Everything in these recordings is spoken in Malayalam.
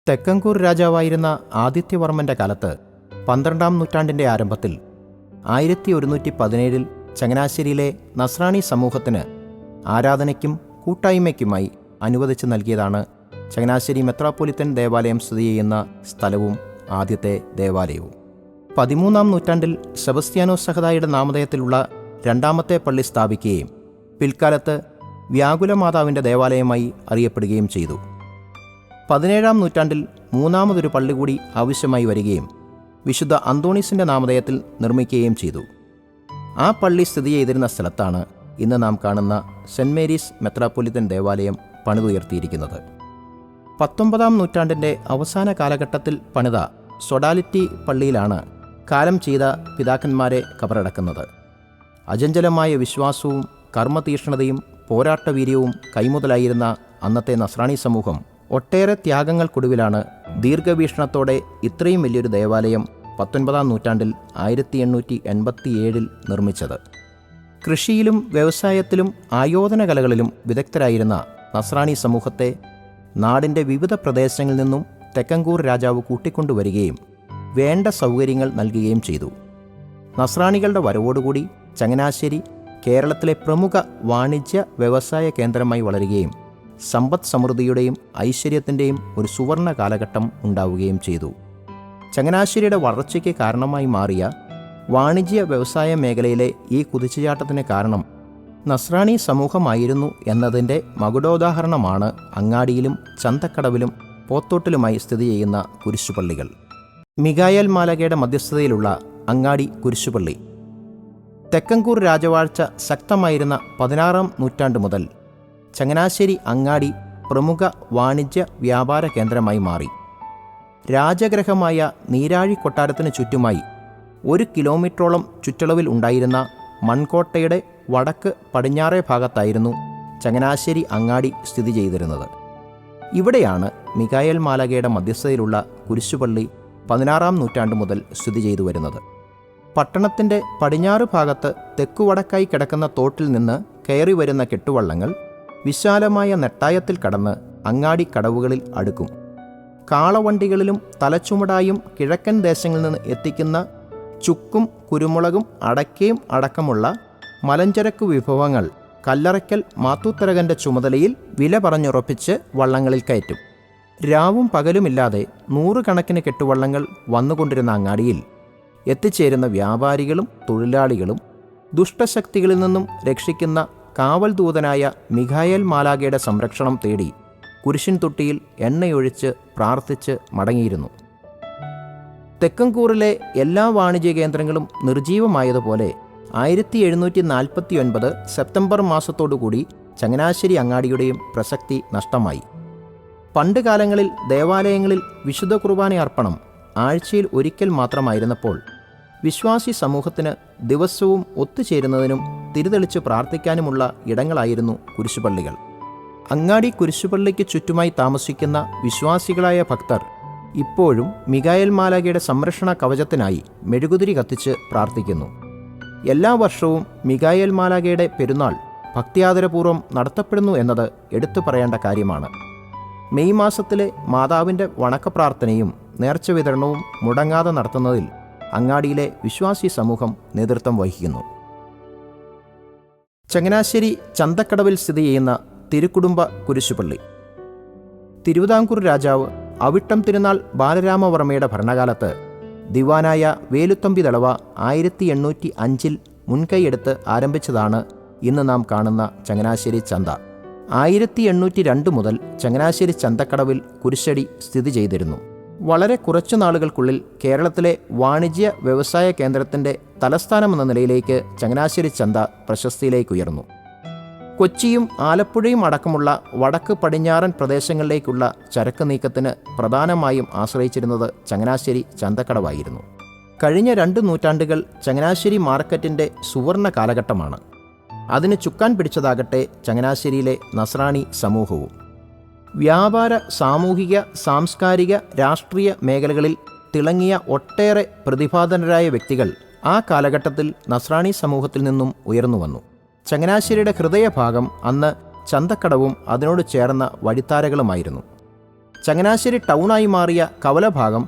തെക്കങ്കൂർ രാജാവായിരുന്ന ആദിത്യവർമ്മൻ്റെ കാലത്ത് 12-ാം നൂറ്റാണ്ടിൻ്റെ ആരംഭത്തിൽ 1117 ചങ്ങനാശ്ശേരിയിലെ നസ്രാണി സമൂഹത്തിന് ആരാധനയ്ക്കും കൂട്ടായ്മയ്ക്കുമായി അനുവദിച്ചു നൽകിയതാണ് ചങ്ങനാശ്ശേരി മെത്രാപ്പൊലിത്തൻ ദേവാലയം സ്ഥിതി ചെയ്യുന്ന സ്ഥലവും ആദ്യത്തെ ദേവാലയവും. 13-ാം നൂറ്റാണ്ടിൽ സെബസ്ത്യാനോസ് സഹദായുടെ നാമധേയത്തിലുള്ള രണ്ടാമത്തെ പള്ളി സ്ഥാപിക്കുകയും പിൽക്കാലത്ത് വ്യാകുലമാതാവിൻ്റെ ദേവാലയമായി അറിയപ്പെടുകയും ചെയ്തു. 17-ാം നൂറ്റാണ്ടിൽ മൂന്നാമതൊരു പള്ളി കൂടി ആവശ്യമായി വരികയും വിശുദ്ധ അന്തോണീസിൻ്റെ നാമധേയത്തിൽ നിർമ്മിക്കുകയും ചെയ്തു. ആ പള്ളി സ്ഥിതി ചെയ്തിരുന്ന സ്ഥലത്താണ് ഇന്ന് നാം കാണുന്ന സെൻറ് മേരീസ് മെത്രാപ്പൊലിത്തൻ ദേവാലയം പണിതുയർത്തിയിരിക്കുന്നത്. 19-ാം നൂറ്റാണ്ടിൻ്റെ അവസാന കാലഘട്ടത്തിൽ പണിത സൊഡാലിറ്റി പള്ളിയിലാണ് കാലം ചെയ്ത പിതാക്കന്മാരെ കബറടക്കുന്നത്. അചഞ്ചലമായ വിശ്വാസവും കർമ്മതീക്ഷ്ണതയും പോരാട്ടവീര്യവും കൈമുതലായിരുന്ന അന്നത്തെ നസ്രാണി സമൂഹം ഒട്ടേറെ ത്യാഗങ്ങൾക്കൊടുവിലാണ് ദീർഘവീക്ഷണത്തോടെ ഇത്രയും വലിയൊരു ദേവാലയം 19-ാം നൂറ്റാണ്ടിൽ 1887 നിർമ്മിച്ചത്. കൃഷിയിലും വ്യവസായത്തിലും ആയോധന കലകളിലും വിദഗ്ധരായിരുന്ന നസ്രാണി സമൂഹത്തെ നാടിൻ്റെ വിവിധ പ്രദേശങ്ങളിൽ നിന്നും തെക്കങ്കൂർ രാജാവ് കൂട്ടിക്കൊണ്ടുവരികയും വേണ്ട സൗകര്യങ്ങൾ നൽകുകയും ചെയ്തു. നസ്രാണികളുടെ വരവോടുകൂടി ചങ്ങനാശ്ശേരി കേരളത്തിലെ പ്രമുഖ വാണിജ്യ വ്യവസായ കേന്ദ്രമായി വളരുകയും സമ്പദ് സമൃദ്ധിയുടെയും ഐശ്വര്യത്തിൻ്റെയും ഒരു സുവർണ കാലഘട്ടം ഉണ്ടാവുകയും ചെയ്തു. ചങ്ങനാശ്ശേരിയുടെ വളർച്ചയ്ക്ക് കാരണമായി മാറിയ വാണിജ്യ വ്യവസായ മേഖലയിലെ ഈ കുതിച്ചുചാട്ടത്തിന് കാരണം നസ്രാണി സമൂഹമായിരുന്നു എന്നതിൻ്റെ മകുടോദാഹരണമാണ് അങ്ങാടിയിലും ചന്തക്കടവിലും പോത്തോട്ടിലുമായി സ്ഥിതി ചെയ്യുന്ന കുരിശുപള്ളികൾ. മിഖായേൽ മാലാഖയുടെ മധ്യസ്ഥതയിലുള്ള അങ്ങാടി കുരിശുപള്ളി തെക്കങ്കൂർ രാജവാഴ്ച ശക്തമായിരുന്ന 16-ാം നൂറ്റാണ്ട് മുതൽ ചങ്ങനാശ്ശേരി അങ്ങാടി പ്രമുഖ വാണിജ്യ വ്യാപാര കേന്ദ്രമായി മാറി. രാജഗ്രഹമായ നീരാഴി കൊട്ടാരത്തിന് ചുറ്റുമായി 1 കിലോമീറ്ററോളം ചുറ്റളവിൽ ഉണ്ടായിരുന്ന മൺകോട്ടയുടെ വടക്ക് പടിഞ്ഞാറേ ഭാഗത്തായിരുന്നു ചങ്ങനാശ്ശേരി അങ്ങാടി സ്ഥിതി ചെയ്തിരുന്നത്. ഇവിടെയാണ് മിഖായേൽ മാലാഖയുടെ മധ്യസ്ഥതയിലുള്ള കുരിശുപള്ളി 16-ാം നൂറ്റാണ്ട് മുതൽ സ്ഥിതി ചെയ്തു വരുന്നത്. പട്ടണത്തിൻ്റെ പടിഞ്ഞാറ് ഭാഗത്ത് തെക്കുവടക്കായി കിടക്കുന്ന തോട്ടിൽ നിന്ന് കയറി വരുന്ന കെട്ടുവള്ളങ്ങൾ വിശാലമായ നെട്ടായത്തിൽ കടന്ന് അങ്ങാടി കടവുകളിൽ അടുക്കും. കാളവണ്ടികളിലും തലച്ചുമടായും കിഴക്കൻ ദേശങ്ങളിൽ നിന്ന് എത്തിക്കുന്ന ചുക്കും കുരുമുളകും അടയ്ക്കയും അടക്കമുള്ള മലഞ്ചരക്ക് വിഭവങ്ങൾ കല്ലറയ്ക്കൽ മാത്തൂത്തരകൻ്റെ ചുമതലയിൽ വില പറഞ്ഞുറപ്പിച്ച് വള്ളങ്ങളിൽ കയറ്റും. രാവും പകലുമില്ലാതെ 100 കണക്കിന് കെട്ടുവള്ളങ്ങൾ വന്നുകൊണ്ടിരുന്ന അങ്ങാടിയിൽ എത്തിച്ചേരുന്ന വ്യാപാരികളും തൊഴിലാളികളും ദുഷ്ടശക്തികളിൽ നിന്നും രക്ഷിക്കുന്ന കാവൽ ദൂതനായ മിഖായേൽ മാലാഖയുടെ സംരക്ഷണം തേടി കുരിശിൻ തൊട്ടിയിൽ എണ്ണയൊഴിച്ച് പ്രാർത്ഥിച്ച് മടങ്ങിയിരുന്നു. തെക്കങ്കൂറിലെ എല്ലാ വാണിജ്യ കേന്ദ്രങ്ങളും നിർജീവമായതുപോലെ 1749 സെപ്റ്റംബർ മാസത്തോടുകൂടി ചങ്ങനാശ്ശേരി അങ്ങാടിയുടെയും പ്രസക്തി നഷ്ടമായി. പണ്ട് കാലങ്ങളിൽ ദേവാലയങ്ങളിൽ വിശുദ്ധ കുർബാന അർപ്പണം ആഴ്ചയിൽ ഒരിക്കൽ മാത്രമായിരുന്നപ്പോൾ വിശ്വാസി സമൂഹത്തിന് ദിവസവും ഒത്തുചേരുന്നതിനും തിരിതെളിച്ച് പ്രാർത്ഥിക്കാനുമുള്ള ഇടങ്ങളായിരുന്നു കുരിശുപള്ളികൾ. അങ്ങാടി കുരിശുപള്ളിക്ക് ചുറ്റുമായി താമസിക്കുന്ന വിശ്വാസികളായ ഭക്തർ ഇപ്പോഴും മിഖായേൽ മാലാഖയുടെ സംരക്ഷണ കവചത്തിനായി മെഴുകുതിരി കത്തിച്ച് പ്രാർത്ഥിക്കുന്നു. എല്ലാ വർഷവും മിഖായേൽ മാലാഖയുടെ പെരുന്നാൾ ഭക്തിയാദരപൂർവ്വം നടത്തപ്പെടുന്നു എന്നത് എടുത്തു പറയേണ്ട കാര്യമാണ്. മെയ് മാസത്തിലെ മാതാവിൻ്റെ വണക്കപ്രാർത്ഥനയും നേർച്ച വിതരണവും മുടങ്ങാതെ നടത്തുന്നതിൽ അങ്ങാടിയിലെ വിശ്വാസി സമൂഹം നേതൃത്വം വഹിക്കുന്നു. ചങ്ങനാശ്ശേരി ചന്തക്കടവിൽ സ്ഥിതി ചെയ്യുന്ന തിരുക്കുടുംബ കുരിശുപള്ളി തിരുവിതാംകൂർ രാജാവ് അവിട്ടം തിരുനാൾ ബാലരാമവർമ്മയുടെ ഭരണകാലത്ത് ദിവാനായ വേലുത്തമ്പി ദളവ 1805 മുൻകൈയെടുത്ത് ആരംഭിച്ചതാണ് ഇന്ന് നാം കാണുന്ന ചങ്ങനാശ്ശേരി ചന്ത. 1802 മുതൽ ചങ്ങനാശ്ശേരി ചന്തക്കടവിൽ കുരിശടി സ്ഥിതി ചെയ്തിരുന്നു. വളരെ കുറച്ചു നാളുകൾക്കുള്ളിൽ കേരളത്തിലെ വാണിജ്യ വ്യവസായ കേന്ദ്രത്തിൻ്റെ തലസ്ഥാനമെന്ന നിലയിലേക്ക് ചങ്ങനാശ്ശേരി ചന്ത പ്രശസ്തിയിലേക്കുയർന്നു. കൊച്ചിയും ആലപ്പുഴയും അടക്കമുള്ള വടക്ക് പടിഞ്ഞാറൻ പ്രദേശങ്ങളിലേക്കുള്ള ചരക്ക് നീക്കത്തിന് പ്രധാനമായും ആശ്രയിച്ചിരുന്നത് ചങ്ങനാശ്ശേരി ചന്തക്കടവായിരുന്നു. കഴിഞ്ഞ 2 നൂറ്റാണ്ടുകൾ ചങ്ങനാശ്ശേരി മാർക്കറ്റിൻ്റെ സുവർണ കാലഘട്ടമാണ്. അതിന് ചുക്കാൻ പിടിച്ചതാകട്ടെ ചങ്ങനാശ്ശേരിയിലെ നസ്രാണി സമൂഹവും. വ്യാപാര, സാമൂഹിക, സാംസ്കാരിക, രാഷ്ട്രീയ മേഖലകളിൽ തിളങ്ങിയ ഒട്ടേറെ പ്രതിഭാധനരായ വ്യക്തികൾ ആ കാലഘട്ടത്തിൽ നസ്രാണി സമൂഹത്തിൽ നിന്നും ഉയർന്നു വന്നു. ചങ്ങനാശ്ശേരിയുടെ ഹൃദയഭാഗം അന്ന് ചന്തക്കടവും അതിനോട് ചേർന്ന വഴിത്താരകളുമായിരുന്നു. ചങ്ങനാശ്ശേരി ടൗണായി മാറിയ കവലഭാഗം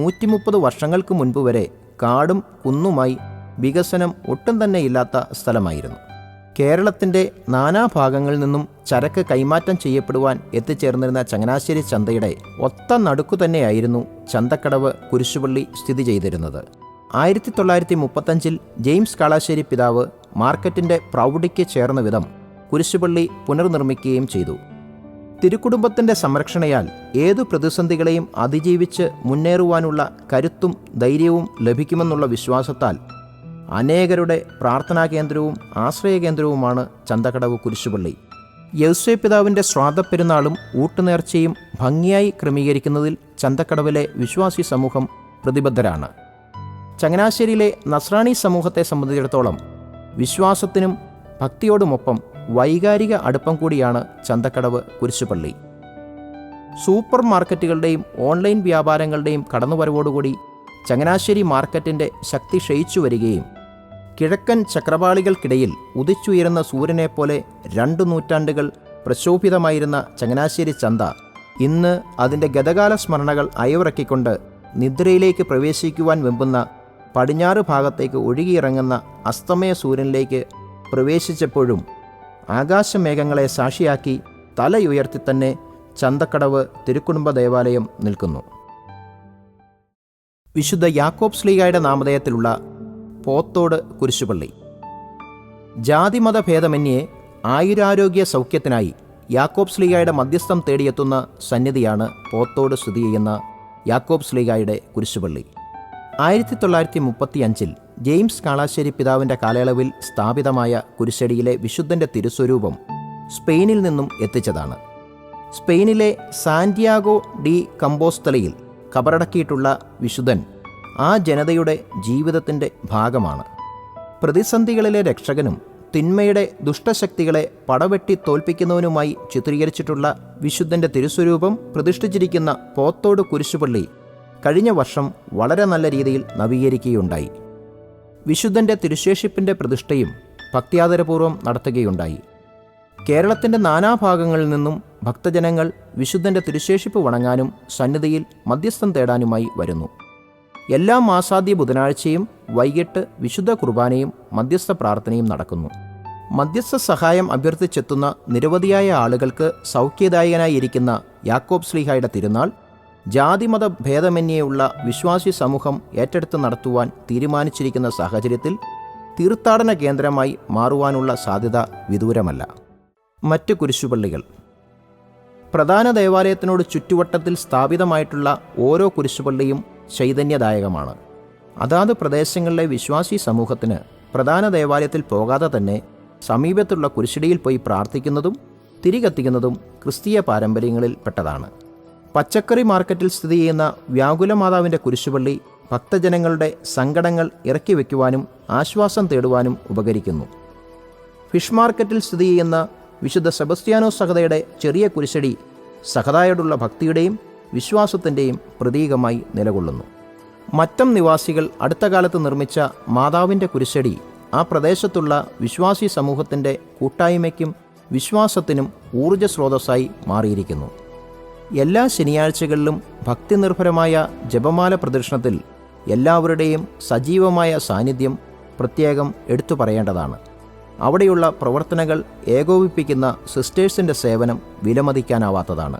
130 വർഷങ്ങൾക്ക് മുൻപ് വരെ കാടും കുന്നുമായി വികസനം ഒട്ടും തന്നെ ഇല്ലാത്ത സ്ഥലമായിരുന്നു. കേരളത്തിൻ്റെ നാനാഭാഗങ്ങളിൽ നിന്നും ചരക്ക് കൈമാറ്റം ചെയ്യപ്പെടുവാൻ എത്തിച്ചേർന്നിരുന്ന ചങ്ങനാശ്ശേരി ചന്തയുടെ ഒത്ത നടുക്കു തന്നെയായിരുന്നു ചന്തക്കടവ് കുരിശുപള്ളി സ്ഥിതി ചെയ്തിരുന്നത്. 1935 ജെയിംസ് കാളാശ്ശേരി പിതാവ് മാർക്കറ്റിൻ്റെ പ്രൗഢിക്ക് ചേർന്ന വിധം കുരിശുപള്ളി പുനർനിർമ്മിക്കുകയും ചെയ്തു. തിരുക്കുടുംബത്തിൻ്റെ സംരക്ഷണയാൽ ഏതു പ്രതിസന്ധികളെയും അതിജീവിച്ച് മുന്നേറുവാനുള്ള കരുത്തും ധൈര്യവും ലഭിക്കുമെന്നുള്ള വിശ്വാസത്താൽ അനേകരുടെ പ്രാർത്ഥനാ കേന്ദ്രവും ആശ്രയ കേന്ദ്രവുമാണ് ചന്തക്കടവ് കുരിശുപള്ളി. യൗസേ പിതാവിൻ്റെ ശ്രാദ്ധപ്പെരുന്നാളും ഊട്ടുനേർച്ചയും ഭംഗിയായി ക്രമീകരിക്കുന്നതിൽ ചന്തക്കടവിലെ വിശ്വാസി സമൂഹം പ്രതിബദ്ധരാണ്. ചങ്ങനാശ്ശേരിയിലെ നസ്രാണി സമൂഹത്തെ സംബന്ധിച്ചിടത്തോളം വിശ്വാസത്തിനും ഭക്തിയോടുമൊപ്പം വൈകാരിക അടുപ്പം കൂടിയാണ് ചന്തക്കടവ് കുരിശുപള്ളി. സൂപ്പർ മാർക്കറ്റുകളുടെയും ഓൺലൈൻ വ്യാപാരങ്ങളുടെയും കടന്നുവരവോടുകൂടി ചങ്ങനാശ്ശേരി മാർക്കറ്റിൻ്റെ ശക്തി ക്ഷയിച്ചു വരികയും കിഴക്കൻ ചക്രവാളികൾക്കിടയിൽ ഉദിച്ചുയരുന്ന സൂര്യനെപ്പോലെ 2 നൂറ്റാണ്ടുകൾ പ്രശോഭിതമായിരുന്ന ചങ്ങനാശ്ശേരി ചന്ത ഇന്ന് അതിൻ്റെ ഗതകാല സ്മരണകൾ അയവിറക്കിക്കൊണ്ട് നിദ്രയിലേക്ക് പ്രവേശിക്കുവാൻ വെമ്പുന്ന പടിഞ്ഞാറ് ഭാഗത്തേക്ക് ഒഴുകിയിറങ്ങുന്ന അസ്തമയ സൂര്യനിലേക്ക് പ്രവേശിച്ചപ്പോഴും ആകാശമേഘങ്ങളെ സാക്ഷിയാക്കി തലയുയർത്തി തന്നെ ചന്തക്കടവ് തിരുക്കുടുംബ ദേവാലയം നിൽക്കുന്നു. വിശുദ്ധ യാക്കോബ് ശ്ലീഹായുടെ നാമധേയത്തിലുള്ള പോത്തോട് കുരിശുപള്ളി. ജാതിമത ഭേദമന്യേ ആയുരാരോഗ്യ സൗഖ്യത്തിനായി യാക്കോബ് ശ്ലീഹായുടെ മധ്യസ്ഥം തേടിയെത്തുന്ന സന്നിധിയാണ് പോത്തോട് സ്ഥിതി ചെയ്യുന്ന യാക്കോബ് ശ്ലീഹായുടെ കുരിശുപള്ളി. 1935 ജെയിംസ് കാളാശ്ശേരി പിതാവിൻ്റെ കാലയളവിൽ സ്ഥാപിതമായ കുരിശടിയിലെ വിശുദ്ധൻ്റെ തിരുസ്വരൂപം സ്പെയിനിൽ നിന്നും എത്തിച്ചതാണ്. സ്പെയിനിലെ സാന്റിയാഗോ ഡി കമ്പോസ്തലയിൽ കബറടക്കിയിട്ടുള്ള വിശുദ്ധൻ ആ ജനതയുടെ ജീവിതത്തിൻ്റെ ഭാഗമാണ്. പ്രതിസന്ധികളിലെ രക്ഷകനും തിന്മയുടെ ദുഷ്ടശക്തികളെ പടവെട്ടി തോൽപ്പിക്കുന്നവനുമായി ചിത്രീകരിച്ചിട്ടുള്ള വിശുദ്ധൻ്റെ തിരുസ്വരൂപം പ്രതിഷ്ഠിച്ചിരിക്കുന്ന പോത്തോട് കുരിശുപള്ളി കഴിഞ്ഞ വർഷം വളരെ നല്ല രീതിയിൽ നവീകരിക്കുകയുണ്ടായി. വിശുദ്ധൻ്റെ തിരുശേഷിപ്പിൻ്റെ പ്രതിഷ്ഠയും ഭക്ത്യാദരപൂർവ്വം നടത്തുകയുണ്ടായി. കേരളത്തിൻ്റെ നാനാഭാഗങ്ങളിൽ നിന്നും ഭക്തജനങ്ങൾ വിശുദ്ധൻ്റെ തിരുശേഷിപ്പ് വണങ്ങാനും സന്നിധിയിൽ മധ്യസ്ഥം തേടാനുമായി വരുന്നു. എല്ലാ മാസാദ്യ ബുധനാഴ്ചയും വൈകിട്ട് വിശുദ്ധ കുർബാനയും മധ്യസ്ഥ പ്രാർത്ഥനയും നടക്കുന്നു. മധ്യസ്ഥ സഹായം അഭ്യർത്ഥിച്ചെത്തുന്ന നിരവധിയായ ആളുകൾക്ക് സൗഖ്യദായകനായിരിക്കുന്ന യാക്കോബ് ശ്ലീഹായുടെ തിരുനാൾ ജാതിമത ഭേദമന്യേയുള്ള വിശ്വാസി സമൂഹം ഏറ്റെടുത്ത് നടത്തുവാൻ തീരുമാനിച്ചിരിക്കുന്ന സാഹചര്യത്തിൽ തീർത്ഥാടന കേന്ദ്രമായി മാറുവാനുള്ള സാധ്യത വിദൂരമല്ല. മറ്റ് കുരിശുപള്ളികൾ. പ്രധാന ദേവാലയത്തിനോട് ചുറ്റുവട്ടത്തിൽ സ്ഥാപിതമായിട്ടുള്ള ഓരോ കുരിശുപള്ളിയും ചൈതന്യദായകമാണ്. അതാത് പ്രദേശങ്ങളിലെ വിശ്വാസി സമൂഹത്തിന് പ്രധാന ദേവാലയത്തിൽ പോകാതെ തന്നെ സമീപത്തുള്ള കുരിശടിയിൽ പോയി പ്രാർത്ഥിക്കുന്നതും തിരികത്തിക്കുന്നതും ക്രിസ്തീയ പാരമ്പര്യങ്ങളിൽ പെട്ടതാണ്. പച്ചക്കറി മാർക്കറ്റിൽ സ്ഥിതി ചെയ്യുന്ന വ്യാകുലമാതാവിൻ്റെ കുരിശുപള്ളി ഭക്തജനങ്ങളുടെ സങ്കടങ്ങൾ ഇറക്കി വയ്ക്കുവാനും ആശ്വാസം തേടുവാനും ഉപകരിക്കുന്നു. ഫിഷ് മാർക്കറ്റിൽ സ്ഥിതി ചെയ്യുന്ന വിശുദ്ധ സെബസ്ത്യാനോസ് സഹതയുടെ ചെറിയ കുരിശടി സഹതായോടുള്ള ഭക്തിയുടെയും വിശ്വാസത്തിൻ്റെയും പ്രതീകമായി നിലകൊള്ളുന്നു. മറ്റം നിവാസികൾ അടുത്ത കാലത്ത് നിർമ്മിച്ച മാതാവിൻ്റെ കുരിശടി ആ പ്രദേശത്തുള്ള വിശ്വാസി സമൂഹത്തിൻ്റെ കൂട്ടായ്മയ്ക്കും വിശ്വാസത്തിനും ഊർജ്ജ സ്രോതസ്സായി മാറിയിരിക്കുന്നു. എല്ലാ ശനിയാഴ്ചകളിലും ഭക്തിനിർഭരമായ ജപമാല പ്രദക്ഷിണത്തിൽ എല്ലാവരുടെയും സജീവമായ സാന്നിധ്യം പ്രത്യേകം എടുത്തു പറയേണ്ടതാണ്. അവിടെയുള്ള പ്രവർത്തനങ്ങൾ ഏകോപിപ്പിക്കുന്ന സിസ്റ്റേഴ്സിൻ്റെ സേവനം വിലമതിക്കാനാവാത്തതാണ്.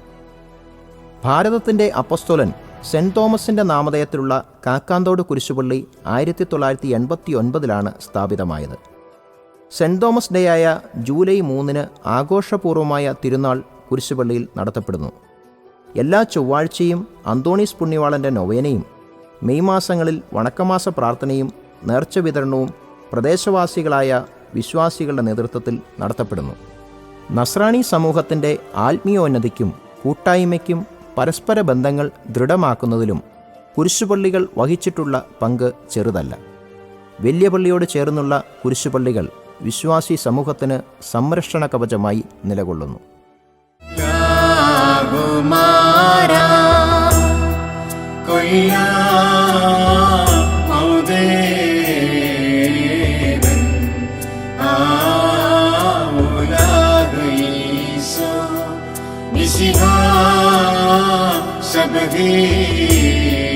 ഭാരതത്തിൻ്റെ അപ്പസ്തോലൻ സെൻറ് തോമസിൻ്റെ നാമധേയത്തിലുള്ള കാക്കാന്തോട് കുരിശുപള്ളി 1989 സ്ഥാപിതമായത്. സെൻറ് തോമസ് ഡേ ആയ ജൂലൈ 3 ആഘോഷപൂർവമായ തിരുനാൾ കുരിശുപള്ളിയിൽ നടത്തപ്പെടുന്നു. എല്ലാ ചൊവ്വാഴ്ചയും അന്തോണീസ് പുണ്യവാളൻ്റെ നൊവേനയും മെയ് മാസങ്ങളിൽ വണക്കമാസ പ്രാർത്ഥനയും നേർച്ച വിതരണവും പ്രദേശവാസികളായ വിശ്വാസികളുടെ നേതൃത്വത്തിൽ നടത്തപ്പെടുന്നു. നസ്രാണി സമൂഹത്തിൻ്റെ ആത്മീയോന്നതിക്കും കൂട്ടായ്മയ്ക്കും പരസ്പര ബന്ധങ്ങൾ ദൃഢമാക്കുന്നതിലും കുരിശുപള്ളികൾ വഹിച്ചിട്ടുള്ള പങ്ക് ചെറുതല്ല. വലിയ പള്ളിയോട് ചേർന്നുള്ള കുരിശുപള്ളികൾ വിശ്വാസി സമൂഹത്തിന് സംരക്ഷണ കവചമായി നിലകൊള്ളുന്നു. Misiha सब है